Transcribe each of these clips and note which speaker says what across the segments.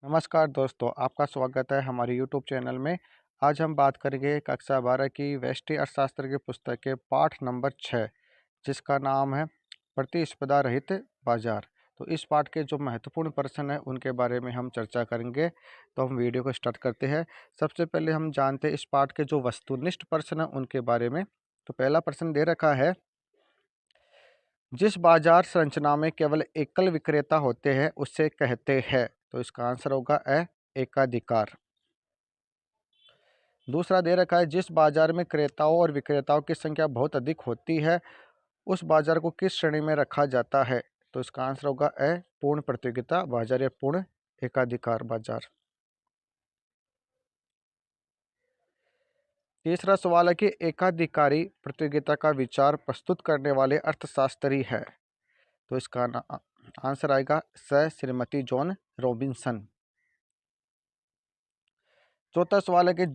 Speaker 1: नमस्कार दोस्तों, आपका स्वागत है हमारे यूट्यूब चैनल में। आज हम बात करेंगे कक्षा 12 की व्यष्टि अर्थशास्त्र की पुस्तक के पाठ नंबर 6, जिसका नाम है प्रतिस्पर्धा रहित बाजार। तो इस पाठ के जो महत्वपूर्ण प्रश्न हैं उनके बारे में हम चर्चा करेंगे। तो हम वीडियो को स्टार्ट करते हैं। सबसे पहले हम जानते हैं इस पाठ के जो वस्तुनिष्ठ प्रश्न हैं उनके बारे में। तो पहला प्रश्न दे रखा है, जिस बाजार संरचना में केवल एकल विक्रेता होते हैं उसे कहते हैं। तो इसका आंसर होगा एकाधिकार। दूसरा दे रखा है, जिस बाजार में क्रेताओं और विक्रेताओं की संख्या बहुत अधिक होती है उस बाजार को किस श्रेणी में रखा जाता है। तो इसका आंसर होगा पूर्ण प्रतियोगिता बाजार या पूर्ण एकाधिकार बाजार। तीसरा सवाल है कि एकाधिकारी प्रतियोगिता का विचार प्रस्तुत करने वाले अर्थशास्त्री है। तो इसका आंसर आएगा श्रीमती जॉन रॉबिन्सन। चौथा सवाल है कि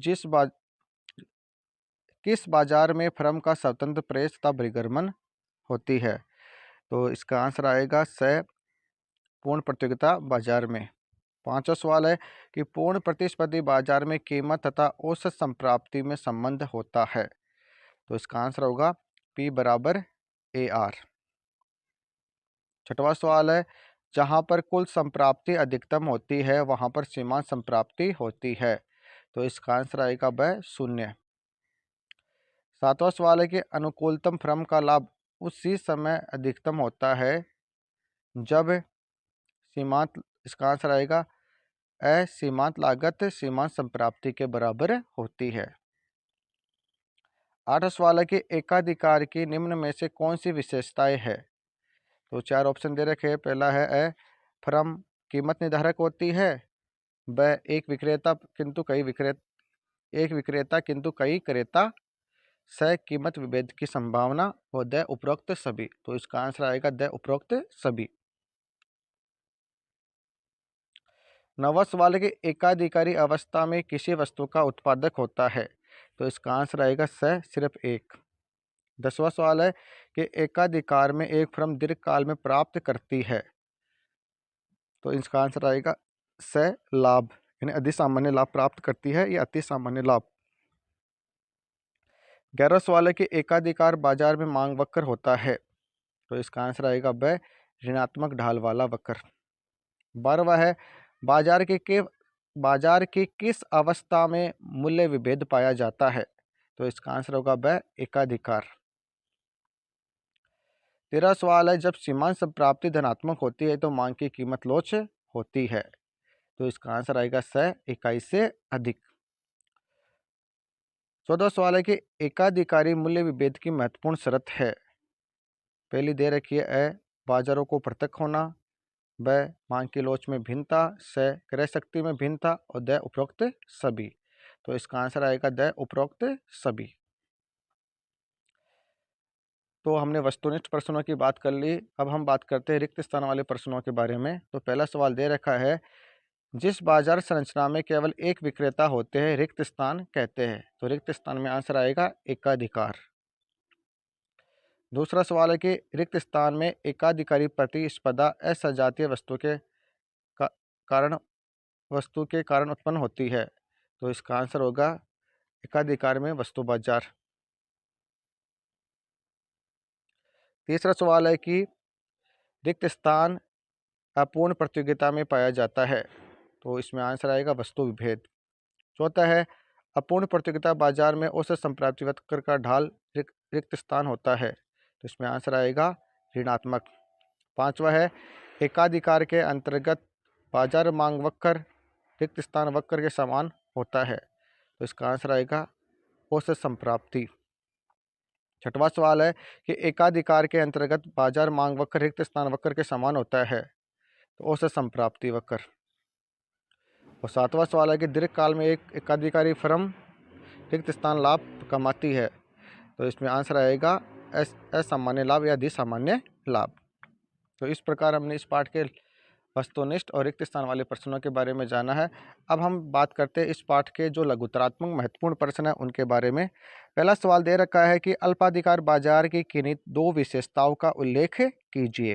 Speaker 1: किस बाजार में फर्म का स्वतंत्र प्रवेश तथा बहिर्गमन होती है। तो इसका आंसर आएगा पूर्ण प्रतियोगिता बाजार में। पांचवा सवाल है कि पूर्ण प्रतिस्पर्धी बाजार में कीमत तथा औसत संप्राप्ति में संबंध होता है। तो इसका आंसर होगा P बराबर AR। छठवां सवाल है, जहां पर कुल संप्राप्ति अधिकतम होती है वहां पर सीमांत संप्राप्ति होती है। तो इसका आंसर आएगा 0। सातवां सवाल है कि अनुकूलतम फर्म का लाभ उसी समय अधिकतम होता है जब सीमांत, इसका आंसर आएगा सीमांत लागत सीमांत संप्राप्ति के बराबर होती है। आठवां सवाल है कि एकाधिकार की निम्न में से कौन सी विशेषताएं है। तो चार ऑप्शन दे रखे हैं। पहला है फर्म कीमत निर्धारक होती है। एक विक्रेता किंतु कई क्रेता। कीमत विभेद की संभावना और उपरोक्त सभी। तो इसका आंसर आएगा उपरोक्त सभी। नवा सवाल है कि एकाधिकारी अवस्था में किसी वस्तु का उत्पादक होता है। तो इसका आंसर आएगा सिर्फ एक। 10वां सवाल है कि एकाधिकार में एक फर्म दीर्घकाल में प्राप्त करती है। तो इसका आंसर आएगा लाभ, यानी अति सामान्य लाभ प्राप्त करती है या अति सामान्य लाभ। 11वां सवाल है कि एकाधिकार बाजार में मांग वक्र होता है। तो इसका आंसर आएगा ऋणात्मक ढाल वाला वक्र। 12वां है, बाजार की किस अवस्था में मूल्य विभेद पाया जाता है। तो इसका आंसर होगा एकाधिकार। 13वां सवाल है, जब सीमांत संप्राप्ति धनात्मक होती है तो मांग की कीमत लोच होती है। तो इसका आंसर आएगा इकाई से अधिक। 14वां सवाल है कि एकाधिकारी मूल्य विभेद की महत्वपूर्ण शर्त है। पहली दे रखी है बाजारों को पृथक होना, मांग की लोच में भिन्नता, क्रय शक्ति में भिन्नता और उपरोक्त सभी। तो इसका आंसर आएगा उपरोक्त सभी। तो हमने वस्तुनिष्ठ प्रश्नों की बात कर ली। अब हम बात करते हैं रिक्त स्थान वाले प्रश्नों के बारे में। तो पहला सवाल दे रखा है, जिस बाजार संरचना में केवल एक विक्रेता होते हैं रिक्त स्थान कहते हैं। तो रिक्त स्थान में आंसर आएगा एकाधिकार। दूसरा सवाल है कि रिक्त स्थान में एकाधिकारी प्रतिस्पर्धा असजातीय का, कारण वस्तु के कारण उत्पन्न होती है। तो इसका आंसर होगा एकाधिकार में वस्तु बाजार। तीसरा सवाल है कि रिक्त स्थान अपूर्ण प्रतियोगिता में पाया जाता है। तो इसमें आंसर आएगा वस्तु विभेद। चौथा है, अपूर्ण प्रतियोगिता बाजार में औसत संप्राप्ति वक्र का ढाल रिक्त स्थान होता है। तो इसमें आंसर आएगा ऋणात्मक। पांचवा है, एकाधिकार के अंतर्गत बाजार मांग वक्र रिक्त स्थान वक्र के समान होता है। तो इसका आंसर आएगा औसत संप्राप्ति। छठवां सवाल है कि एकाधिकार के अंतर्गत बाजार मांग वक्र रिक्त स्थान वक्र के समान होता है। तो औसत संप्राप्ति वक्र। और सातवां सवाल है कि दीर्घकाल में एक एकाधिकारी फर्म रिक्त स्थान लाभ कमाती है। तो इसमें आंसर आएगा असामान्य लाभ या अधिसामान्य लाभ। तो इस प्रकार हमने इस पाठ के वस्तुनिष्ठ और रिक्त स्थान वाले प्रश्नों के बारे में जाना है। अब हम बात करते हैं इस पाठ के जो लघुतरात्मक महत्वपूर्ण प्रश्न हैं उनके बारे में। पहला सवाल दे रखा है कि अल्पाधिकार बाजार की किन्हीं दो विशेषताओं का उल्लेख कीजिए।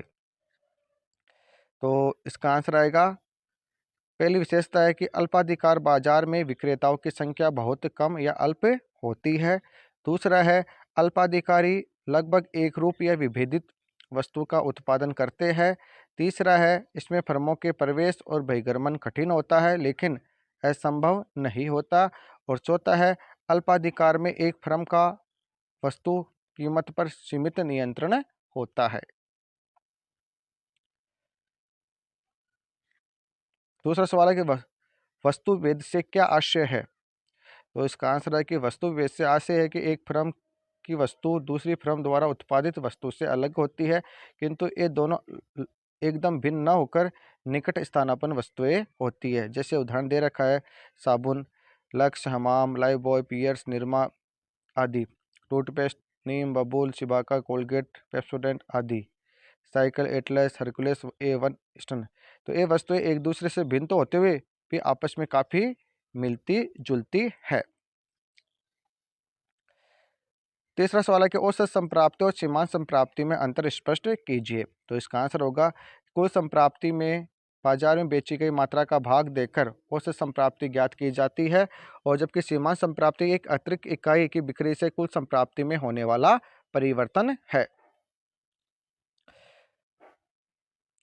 Speaker 1: तो इसका आंसर आएगा, पहली विशेषता है कि अल्पाधिकार बाजार में विक्रेताओं की संख्या बहुत कम या अल्प होती है। दूसरा है अल्पाधिकारी लगभग एक रूप या विभेदित वस्तु का उत्पादन करते हैं। तीसरा है इसमें फर्मों के प्रवेश और बहिर्गमन कठिन होता है लेकिन असंभव नहीं होता। और चौथा है अल्पाधिकार में एक फर्म का वस्तु कीमत पर सीमित नियंत्रण होता है। दूसरा सवाल है कि वस्तु भेद से क्या आशय है। तो इसका आंसर है कि वस्तु विभेद से आशय है कि एक फर्म की वस्तु दूसरी फर्म द्वारा उत्पादित वस्तु से अलग होती है किंतु ये दोनों एकदम भिन्न न होकर निकट स्थानापन्न वस्तुएं होती है। जैसे उदाहरण दे रखा है साबुन, लक्स, हमाम, लाइफबॉय, पियर्स, निरमा आदि। Toothpaste, Neem, Babool, Cibaca, Colgate, Pepsodent आदि। साइकिल, एटलस, हरकुलस, A1 स्टन। तो ये वस्तुएं एक दूसरे से भिन्न तो होते हुए भी आपस में काफ़ी मिलती जुलती है। तीसरा सवाल है कि औसत संप्राप्ति और सीमांत संप्राप्ति में अंतर स्पष्ट कीजिए। तो इसका आंसर होगा कुल संप्राप्ति में बाजार में बेची गई मात्रा का भाग देकर औसत संप्राप्ति ज्ञात की जाती है और जबकि सीमांत संप्राप्ति एक अतिरिक्त इकाई की बिक्री से कुल संप्राप्ति में होने वाला परिवर्तन है।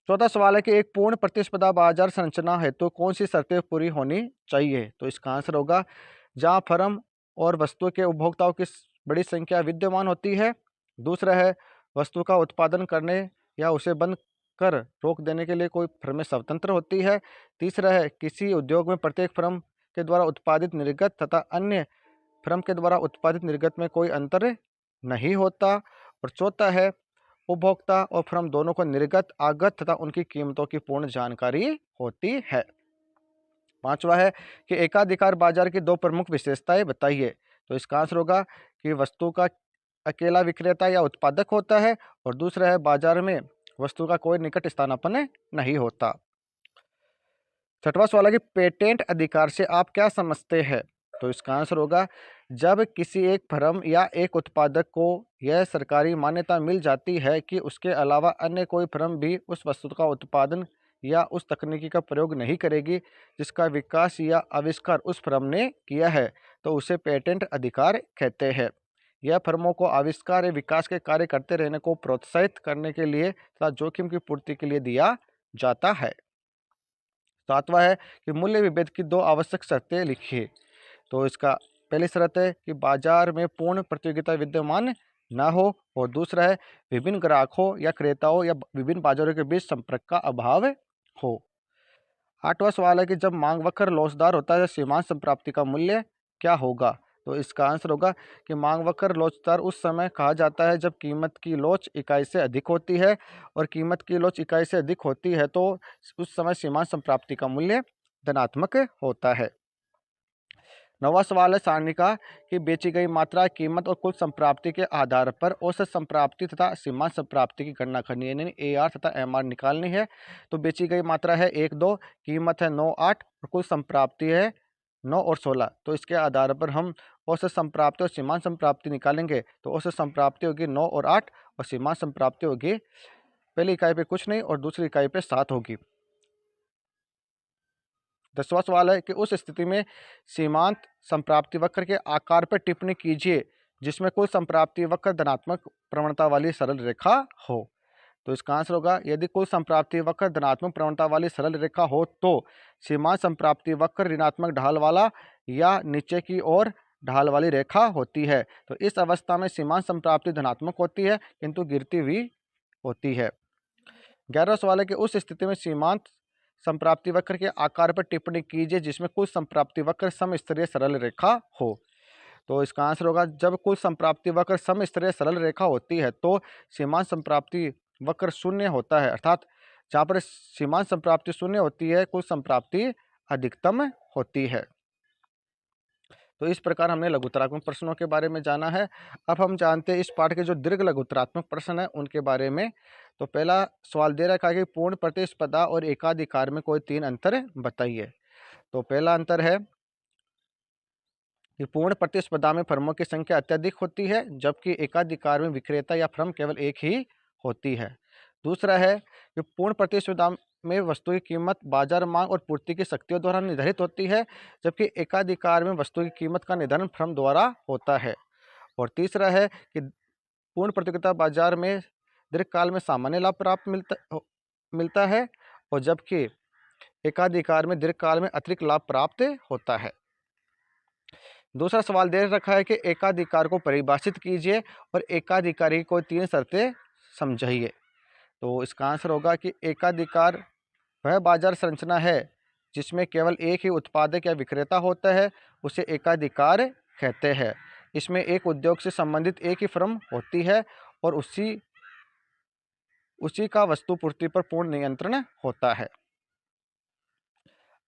Speaker 1: चौथा सवाल है कि एक पूर्ण प्रतिस्पर्धा बाजार संरचना है तो कौन सी शर्तें पूरी होनी चाहिए। तो इसका आंसर होगा जहां फर्म और वस्तु के उपभोक्ताओं की बड़ी संख्या विद्यमान होती है। दूसरा है वस्तु का उत्पादन करने या उसे बंद कर रोक देने के लिए कोई फर्में स्वतंत्र होती है। तीसरा है किसी उद्योग में प्रत्येक फर्म के द्वारा उत्पादित निर्गत तथा अन्य फर्म के द्वारा उत्पादित निर्गत में कोई अंतर नहीं होता। और चौथा है उपभोक्ता और फर्म दोनों को निर्गत, आगत तथा उनकी कीमतों की पूर्ण जानकारी होती है। पांचवा है कि एकाधिकार बाजार की दो प्रमुख विशेषताएं बताइए। तो इसका आंसर होगा कि वस्तु का अकेला विक्रेता या उत्पादक होता है और दूसरा है बाजार में वस्तु का कोई निकट स्थानापन्न नहीं होता। छठवां सवाल है कि पेटेंट अधिकार से आप क्या समझते हैं। तो इसका आंसर होगा जब किसी एक फर्म या एक उत्पादक को यह सरकारी मान्यता मिल जाती है कि उसके अलावा अन्य कोई फर्म भी उस वस्तु का उत्पादन या उस तकनीकी का प्रयोग नहीं करेगी जिसका विकास या आविष्कार उस फर्म ने किया है तो उसे पेटेंट अधिकार कहते हैं। यह फर्मों को आविष्कार या विकास के कार्य करते रहने को प्रोत्साहित करने के लिए तथा जोखिम की पूर्ति के लिए दिया जाता है। सातवां है कि मूल्य विभेद की दो आवश्यक शर्तें लिखिए। तो इसका पहली शर्त है कि बाजार में पूर्ण प्रतियोगिता विद्यमान ना हो और दूसरा है विभिन्न ग्राहकों या क्रेताओं या विभिन्न बाजारों के बीच संपर्क का अभाव हो। आठवां सवाल है कि जब मांग वक्र लोचदार होता है सीमांत संप्राप्ति का मूल्य क्या होगा। तो इसका आंसर होगा कि मांग वक्र लोचदार उस समय कहा जाता है जब कीमत की लोच इकाई से अधिक होती है और कीमत की लोच इकाई से अधिक होती है तो उस समय सीमांत संप्राप्ति का मूल्य धनात्मक होता है। नवा सवाल है सारणी का कि बेची गई मात्रा, कीमत और कुल संप्राप्ति के आधार पर औसत संप्राप्ति तथा सीमांत संप्राप्ति की गणना करनी है यानी AR तथा MR निकालनी है। तो बेची गई मात्रा है 1-2, कीमत है 9-8 और कुल संप्राप्ति है 9 और 16। तो इसके आधार पर हम औसत संप्राप्ति और सीमांत संप्राप्ति निकालेंगे। तो औसत संप्राप्ति होगी 9 और 8 और सीमांत संप्राप्ति होगी पहली इकाई पे कुछ नहीं और दूसरी इकाई पे 7 होगी। 10वां सवाल है कि उस स्थिति में सीमांत संप्राप्ति वक्र के आकार पर टिप्पणी कीजिए जिसमें कुल संप्राप्ति वक्र धनात्मक प्रवणता वाली सरल रेखा हो। तो इसका आंसर होगा यदि कुल संप्राप्ति वक्र धनात्मक प्रवणता वाली सरल रेखा हो तो सीमांत संप्राप्ति वक्र ऋणात्मक ढाल वाला या नीचे की ओर ढाल वाली रेखा होती है। तो इस अवस्था में सीमांत संप्राप्ति धनात्मक होती है किंतु गिरती हुई होती है। 11वां सवाल है कि उस स्थिति में सीमांत संप्राप्ति वक्र के आकार पर टिप्पणी कीजिए जिसमें कुल संप्राप्ति वक्र समस्तरीय सरल रेखा हो। तो इसका आंसर होगा जब कुल संप्राप्ति वक्र समस्तरीय सरल रेखा होती है तो सीमांत संप्राप्ति वक्र शून्य होता है अर्थात जहाँ पर सीमांत संप्राप्ति शून्य होती है कुल संप्राप्ति अधिकतम होती है। तो इस प्रकार हमने लघुतरात्मक प्रश्नों के बारे में जाना है। अब हम जानते हैं इस पाठ के जो दीर्घ लघुतरात्मक प्रश्न है उनके बारे में। तो पहला सवाल दे रखा है कि पूर्ण प्रतिस्पर्धा और एकाधिकार में कोई 3 अंतर बताइए। तो पहला अंतर है कि पूर्ण प्रतिस्पर्धा में फर्मों की संख्या अत्यधिक होती है जबकि एकाधिकार में विक्रेता या फर्म केवल एक ही होती है। दूसरा है कि पूर्ण प्रतिस्पर्धा में वस्तु की कीमत बाजार मांग और पूर्ति की शक्तियों द्वारा निर्धारित होती है, जबकि एकाधिकार में वस्तु की कीमत का निर्धारण फर्म द्वारा होता है। और तीसरा है कि पूर्ण प्रतियोगिता बाजार में दीर्घकाल में सामान्य लाभ प्राप्त मिलता है, और जबकि एकाधिकार में दीर्घकाल में अतिरिक्त लाभ प्राप्त होता है। दूसरा सवाल दे रखा है कि एकाधिकार को परिभाषित कीजिए और एकाधिकारी की कोई 3 शर्तें समझाइए। तो इसका आंसर होगा कि एकाधिकार वह बाजार संरचना है जिसमें केवल एक ही उत्पादक या विक्रेता होता है, उसे एकाधिकार कहते हैं। इसमें एक उद्योग से संबंधित एक ही फर्म होती है और उसी उसी का वस्तु पूर्ति पर पूर्ण नियंत्रण होता है।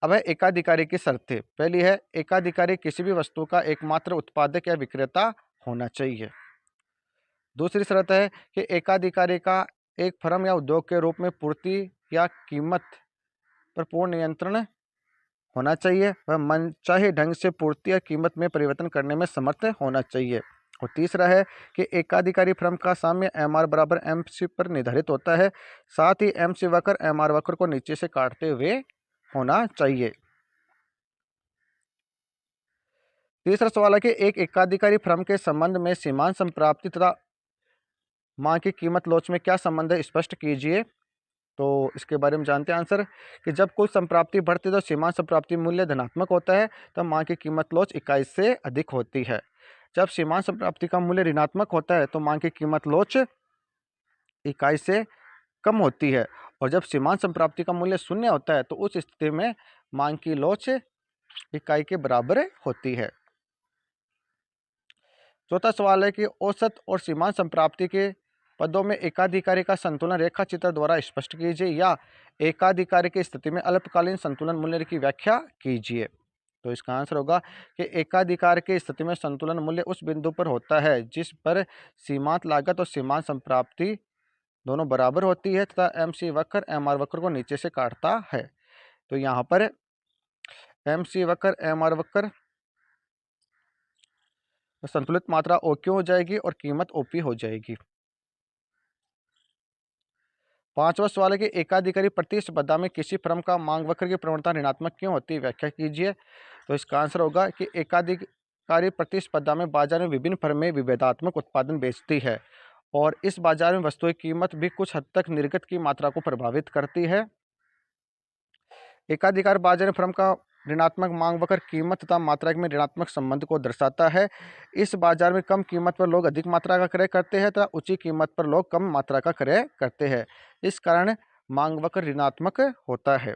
Speaker 1: अब है एकाधिकारी की शर्तें। पहली है, एकाधिकारी किसी भी वस्तु का एकमात्र उत्पादक या विक्रेता होना चाहिए। दूसरी शर्त है कि एकाधिकारी का एक फर्म या उद्योग के रूप में पूर्ति या कीमत पर पूर्ण नियंत्रण होना चाहिए। वह मनचाहे ढंग से पूर्ति या कीमत में परिवर्तन करने में समर्थ होना चाहिए। और तीसरा है कि एकाधिकारी फर्म का साम्य एमआर बराबर एमसी पर निर्धारित होता है, साथ ही एमसी वक्र एमआर वक्र को नीचे से काटते हुए होना चाहिए। तीसरा सवाल है कि एक एकाधिकारी फर्म के संबंध में सीमांत संप्राप्ति तथा मांग की कीमत लोच में क्या संबंध है, स्पष्ट कीजिए। तो इसके बारे में जानते हैं आंसर कि जब कुल संप्राप्ति बढ़ती है तो सीमांत संप्राप्ति मूल्य धनात्मक होता है, तब मांग की कीमत लोच इकाई से अधिक होती है। जब सीमांत संप्राप्ति का मूल्य ऋणात्मक होता है तो मांग की कीमत लोच इकाई से कम होती है, और जब सीमांत संप्राप्ति का मूल्य शून्य होता है तो उस स्थिति में मांग की लोच इकाई के बराबर होती है। चौथा सवाल है कि औसत और सीमांत संप्राप्ति के पदों में एकाधिकारी का संतुलन रेखा चित्र द्वारा स्पष्ट कीजिए, या एकाधिकारी की स्थिति में अल्पकालीन संतुलन मूल्य की व्याख्या कीजिए। तो इसका आंसर होगा कि एकाधिकार की स्थिति में संतुलन मूल्य उस बिंदु पर होता है जिस पर सीमांत लागत और सीमांत संप्राप्ति दोनों बराबर होती है तथा एम सी वक्र एम आर वक्र को नीचे से काटता है। तो यहाँ पर एम सी वक्र एम आर वक्र संतुलित मात्रा ओ क्यू हो जाएगी और कीमत ओपी हो जाएगी। पांचवा सवाल है कि एकाधिकारी प्रतिस्पर्धा में किसी फर्म का मांग वक्र की प्रवणता ऋणात्मक क्यों होती है, व्याख्या कीजिए। तो इसका आंसर होगा कि एकाधिकारी प्रतिस्पर्धा में बाजार में विभिन्न फर्में विभेदात्मक उत्पादन बेचती है, और इस बाजार में वस्तु की कीमत भी कुछ हद तक निर्गत की मात्रा को प्रभावित करती है। एकाधिकार बाजार में फर्म का ऋणात्मक मांग वक्र कीमत तथा मात्रा में ऋणात्मक संबंध को दर्शाता है। इस बाजार में कम कीमत पर लोग अधिक मात्रा का क्रय करते हैं तथा ऊंची कीमत पर लोग कम मात्रा का क्रय करते हैं। इस कारण मांग वक्र ऋणात्मक होता है।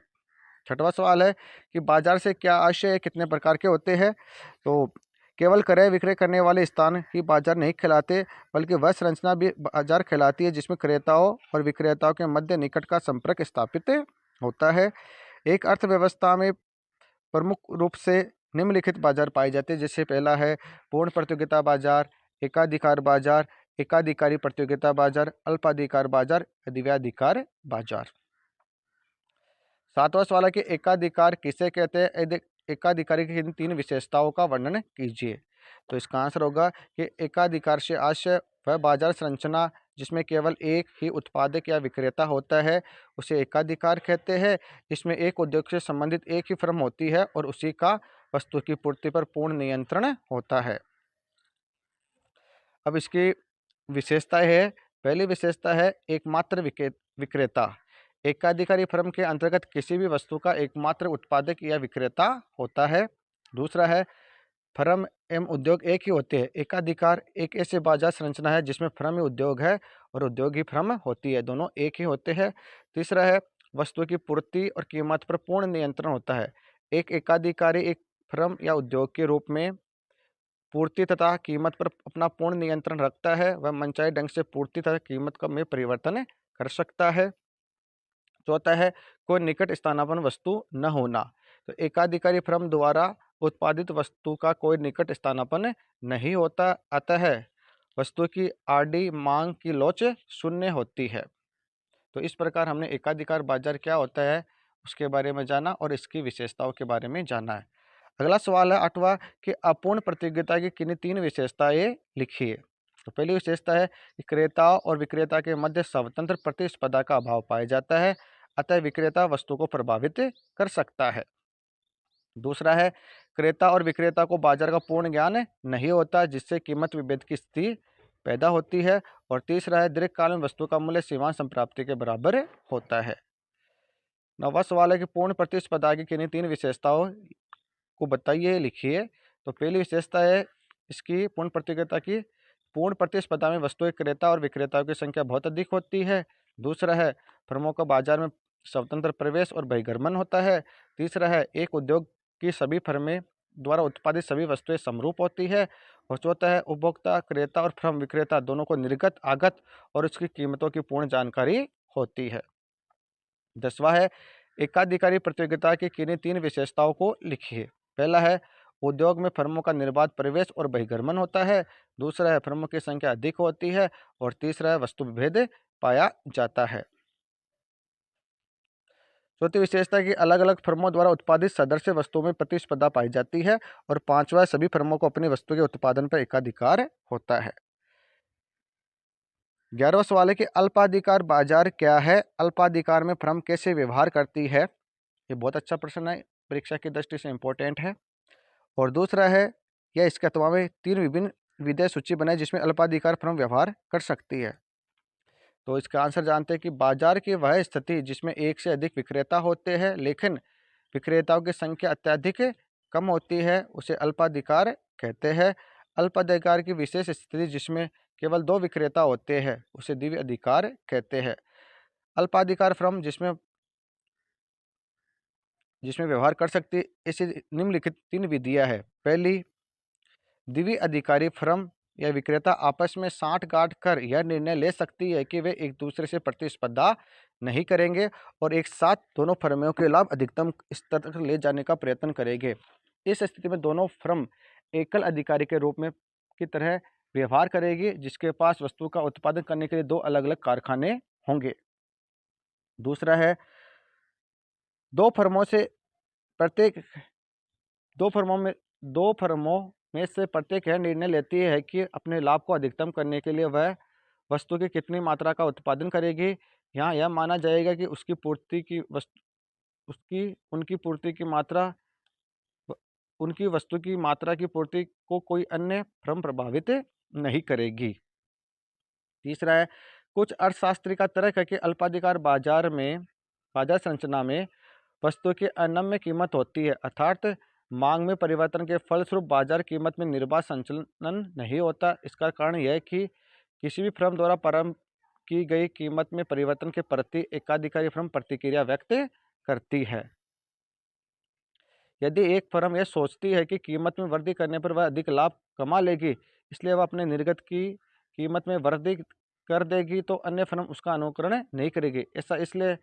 Speaker 1: छठवां सवाल है कि बाजार से क्या आशय है, कितने प्रकार के होते हैं। तो केवल क्रय विक्रय करने वाले स्थान ही बाजार नहीं कहलाते, बल्कि वह संरचना भी बाजार कहलाती है जिसमें क्रेताओं और विक्रेताओं के मध्य निकट का संपर्क स्थापित होता है। एक अर्थव्यवस्था में प्रमुख रूप से निम्नलिखित बाजार पाए जाते हैं, जैसे पहला है पूर्ण प्रतियोगिता बाजार, एकाधिकार बाजार, एकाधिकारी प्रतियोगिता बाजार, अल्पाधिकार बाजार, द्वियाधिकार बाजार। सातवां सवाल है कि एकाधिकार किसे कहते हैं, एकाधिकारी की इन 3 विशेषताओं का वर्णन कीजिए। तो इसका आंसर होगा कि एकाधिकार से आशय वह बाजार संरचना जिसमें केवल एक ही उत्पादक या विक्रेता होता है, उसे एकाधिकार कहते हैं। इसमें एक उद्योग से संबंधित एक ही फर्म होती है और उसी का वस्तु की पूर्ति पर पूर्ण नियंत्रण होता है। अब इसकी विशेषताएं है। पहली विशेषता है एकमात्र विक्रेता। एकाधिकारी फर्म के अंतर्गत किसी भी वस्तु का एकमात्र उत्पादक या विक्रेता होता है। दूसरा है फर्म एवं उद्योग एक ही होते हैं। एकाधिकार एक ऐसे बाजार संरचना है जिसमें फर्म ही उद्योग है और उद्योग ही फर्म होती है, दोनों एक ही होते हैं। तीसरा है वस्तु की पूर्ति और कीमत पर पूर्ण नियंत्रण होता है। एक एकाधिकारी एक फर्म या उद्योग के रूप में पूर्ति तथा कीमत पर अपना पूर्ण नियंत्रण रखता है। वह मनचाहे ढंग से पूर्ति तथा कीमत का में परिवर्तन कर सकता है। चौथा है कोई निकट स्थानापन्न वस्तु न होना। तो एकाधिकारी फर्म द्वारा उत्पादित वस्तु का कोई निकट स्थानापन्न नहीं होता, अतः वस्तु की आरडी मांग की लोच शून्य होती है। तो इस प्रकार हमने एकाधिकार बाजार क्या होता है उसके बारे में जाना और इसकी विशेषताओं के बारे में जाना है। अगला सवाल है 8वां कि अपूर्ण प्रतियोगिता की किन्हीं 3 विशेषताएं लिखिए। तो पहली विशेषता है कि क्रेता और विक्रेता के मध्य स्वतंत्र प्रतिस्पर्धा का अभाव पाया जाता है। अतः विक्रेता वस्तु को प्रभावित कर सकता है। दूसरा है, क्रेता और विक्रेता को बाजार का पूर्ण ज्ञान नहीं होता, जिससे कीमत विभेद की स्थिति पैदा होती है। और तीसरा है, दीर्घकाल में वस्तु का मूल्य सीमांत संप्राप्ति के बराबर होता है। नौवां सवाल है कि पूर्ण प्रतिस्पर्धा की किन्हीं तीन विशेषताओं को बताइए, लिखिए। तो पहली विशेषता है इसकी पूर्ण प्रतियोगिता की, पूर्ण प्रतिस्पर्धा में वस्तुएं क्रेता और विक्रेताओं की संख्या बहुत अधिक होती है। दूसरा है, फर्मों का बाजार में स्वतंत्र प्रवेश और बहिर्गमन होता है। तीसरा है, एक उद्योग की सभी फर्में द्वारा उत्पादित सभी वस्तुएं समरूप होती है। और चौथा है, उपभोक्ता क्रेता और फर्म विक्रेता दोनों को निर्गत आगत और उसकी कीमतों की पूर्ण जानकारी होती है। 10वां है, एकाधिकारी प्रतियोगिता की किन्हीं तीन विशेषताओं को लिखिए। पहला है, उद्योग में फर्मों का निर्बाध प्रवेश और बहिर्गमन होता है। दूसरा है, फर्मों की संख्या अधिक होती है। और तीसरा है, वस्तु विभेद पाया जाता है। चौथी विशेषता की अलग अलग फर्मों द्वारा उत्पादित सदस्य वस्तुओं में प्रतिस्पर्धा पाई जाती है। और पांचवा, सभी फर्मों को अपनी वस्तु के उत्पादन पर एकाधिकार होता है। 11वां सवाल है कि अल्पाधिकार बाजार क्या है, अल्पाधिकार में फर्म कैसे व्यवहार करती है। ये बहुत अच्छा प्रश्न है, परीक्षा की दृष्टि से इम्पोर्टेंट है। और दूसरा है, यह इसके अथवा में तीन विभिन्न विधेय सूची बनाए जिसमें अल्पाधिकार फर्म व्यवहार कर सकती है। तो इसका आंसर जानते हैं कि बाजार की वह स्थिति जिसमें एक से अधिक विक्रेता होते हैं लेकिन विक्रेताओं की संख्या अत्यधिक कम होती है, उसे अल्पाधिकार कहते हैं। अल्पाधिकार की विशेष स्थिति जिसमें केवल दो विक्रेता होते हैं, उसे द्वितीय अधिकार कहते हैं। अल्पाधिकार फर्म जिसमें जिसमें व्यवहार कर सकती है, ऐसी निम्नलिखित तीन विधियां हैं। पहली, द्वितीय अधिकारी फर्म या विक्रेता आपस में साठ-गांठ कर यह निर्णय ले सकती है कि वे एक दूसरे से प्रतिस्पर्धा नहीं करेंगे और एक साथ दोनों फर्मों के लाभ अधिकतम स्तर तक ले जाने का प्रयत्न करेंगे। इस स्थिति में दोनों फर्म एकल अधिकारी के रूप में की तरह व्यवहार करेगी, जिसके पास वस्तु का उत्पादन करने के लिए दो अलग-अलग कारखाने होंगे। दूसरा है, दो फर्मों से प्रत्येक दो फर्मों में दो फर्मों में से प्रत्येक यह निर्णय लेती है कि अपने लाभ को अधिकतम करने के लिए वह वस्तु की कितनी मात्रा का उत्पादन करेगी। यहाँ यह माना जाएगा कि उसकी पूर्ति की वस्तु उसकी उनकी पूर्ति की मात्रा व- उनकी वस्तु की मात्रा की पूर्ति को कोई अन्य फर्म प्रभावित नहीं करेगी। तीसरा है, कुछ अर्थशास्त्री का तर्क है कि अल्पाधिकार बाजार संरचना में वस्तु की अनम्य कीमत होती है, अर्थात मांग में परिवर्तन के फलस्वरूप बाजार कीमत में निर्बाध संचलन नहीं होता। इसका कारण यह है कि किसी भी फर्म द्वारा प्रारंभ की गई कीमत में परिवर्तन के प्रति एकाधिकारी फर्म प्रतिक्रिया व्यक्त करती है। यदि एक फर्म यह सोचती है कि कीमत में वृद्धि करने पर वह अधिक लाभ कमा लेगी, इसलिए वह अपने निर्गत की कीमत में वृद्धि कर देगी, तो अन्य फर्म उसका अनुकरण नहीं करेगी। ऐसा इसलिए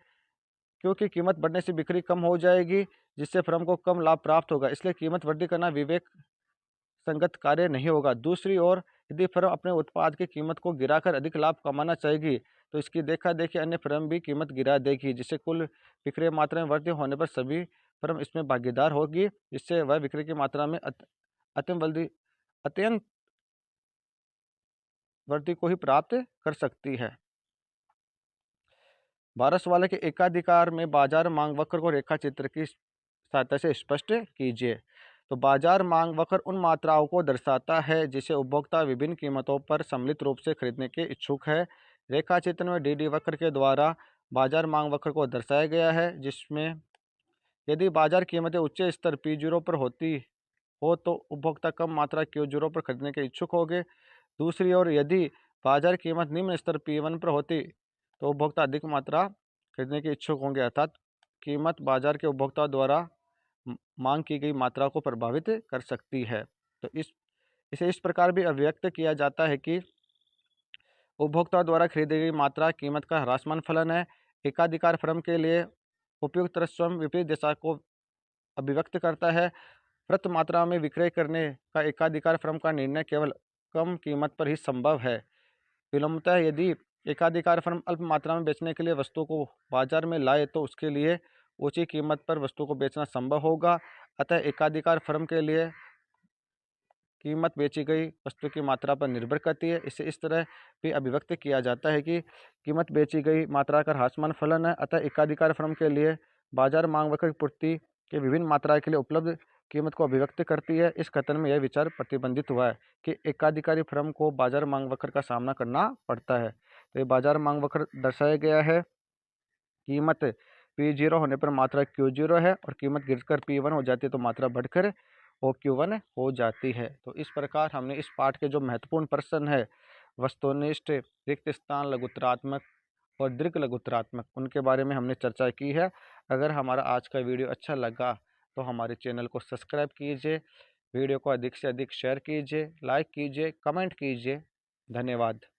Speaker 1: क्योंकि कीमत बढ़ने से बिक्री कम हो जाएगी, जिससे फर्म को कम लाभ प्राप्त होगा। इसलिए कीमत वृद्धि करना विवेक संगत कार्य नहीं होगा। दूसरी ओर, यदि फर्म अपने उत्पाद की कीमत को गिराकर अधिक लाभ कमाना चाहेगी, तो इसकी देखा देखी अन्य फर्म भी कीमत गिरा देगी, जिससे कुल विक्रय मात्रा में वृद्धि होने पर सभी फर्म इसमें भागीदार होगी, जिससे वह विक्रय की मात्रा में अत्यंत वृद्धि को ही प्राप्त कर सकती है। 12 सवाल है कि एकाधिकार में बाजार मांग वक्र को रेखा चित्र की सहायता से स्पष्ट कीजिए। तो बाजार मांग वक्र उन मात्राओं को दर्शाता है जिसे उपभोक्ता विभिन्न कीमतों पर सम्मिलित रूप से खरीदने के इच्छुक है। रेखा चित्र में डी वक्र के द्वारा बाजार मांग वक्र को दर्शाया गया है, जिसमें यदि बाजार कीमतें उच्च स्तर P0 पर होती हो तो उपभोक्ता कम मात्रा Q0 पर खरीदने के इच्छुक होंगे। दूसरी ओर, यदि बाजार कीमत निम्न स्तर P1 पर होती तो उपभोक्ता अधिक मात्रा खरीदने के इच्छुक होंगे, अर्थात कीमत बाजार के उपभोक्ता द्वारा मांग की गई मात्रा को प्रभावित कर सकती है। तो इसे इस प्रकार भी अभिव्यक्त किया जाता है कि उपभोक्ता द्वारा खरीदी गई मात्रा कीमत का ह्रासमान फलन है। एकाधिकार फर्म के लिए उपयुक्त स्वयं विपरीत दिशा को अभिव्यक्त करता है। प्रति मात्रा में विक्रय करने का एकाधिकार फर्म का निर्णय केवल कम कीमत पर ही संभव है। विलंबतः यदि एकाधिकार फर्म अल्प मात्रा में बेचने के लिए वस्तु को बाजार में लाए तो उसके लिए ऊंची कीमत पर वस्तु को बेचना संभव होगा। अतः एकाधिकार फर्म कीमत बेची गई वस्तु की मात्रा पर निर्भर करती है। इसे इस तरह भी अभिव्यक्त किया जाता है कि कीमत बेची गई मात्रा का ह्रासमान फलन है, अतः एकाधिकार फर्म के लिए बाजार मांग वक्र की पूर्ति के विभिन्न मात्रा के लिए उपलब्ध कीमत को अभिव्यक्त करती है। इस कथन में यह विचार प्रतिबंधित हुआ है कि एकाधिकारी फर्म को बाजार मांग वक्र का सामना करना पड़ता है। तो ये बाजार मांग वक्र दर्शाया गया है। कीमत P0 होने पर मात्रा Q0 है और कीमत गिरकर P1 हो जाती है तो मात्रा बढ़कर OQ1 हो जाती है। तो इस प्रकार हमने इस पाठ के जो महत्वपूर्ण प्रश्न है वस्तुनिष्ठ, रिक्त स्थान, लघुत्तरात्मक और दीर्घ लघुत्तरात्मक, उनके बारे में हमने चर्चा की है। अगर हमारा आज का वीडियो अच्छा लगा तो हमारे चैनल को सब्सक्राइब कीजिए, वीडियो को अधिक से अधिक शेयर कीजिए, लाइक कीजिए, कमेंट कीजिए। धन्यवाद।